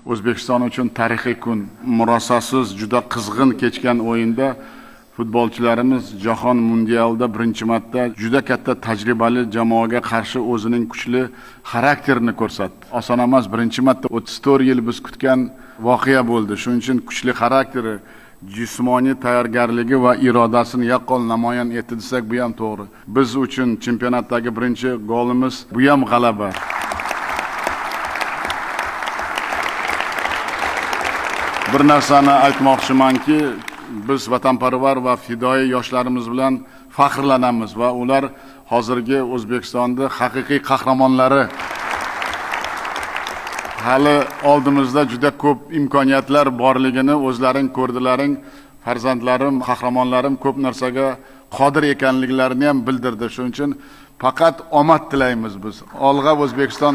O'zbekiston uchun tarixiy kun. Murosasiz juda qizg'in kechgan o'yinda futbolchilarimiz Jahon mundialida birinchi marta juda katta tajribali jamoaga qarshi o'zining kuchli xarakterini ko'rsatdi. Oson emas, birinchi marta 34 yil biz kutgan voqea bo'ldi. Shuning uchun kuchli xarakteri, jismoniy tayyorgarligi va irodasini yaqqol namoyon etdi desak, bu ham to'g'ri. Biz uchun chempionatdagi birinchi golimiz bu ham g'alaba. Bir narsani aytmoqchimanki, biz vatanparvar va fidoyi yoshlarimiz bilan faxrlanamiz va ular hozirgi O'zbekistonda haqiqiy qahramonlari. Hali oldimizda juda ko'p imkoniyatlar borligini o'zlaring ko'rdilaring. Farzandlarim, qahramonlarim ko'p narsaga qodir ekanliklarini ham bildirdi. Shuning uchun faqat omad tilaymiz biz. Olg'a O'zbekiston.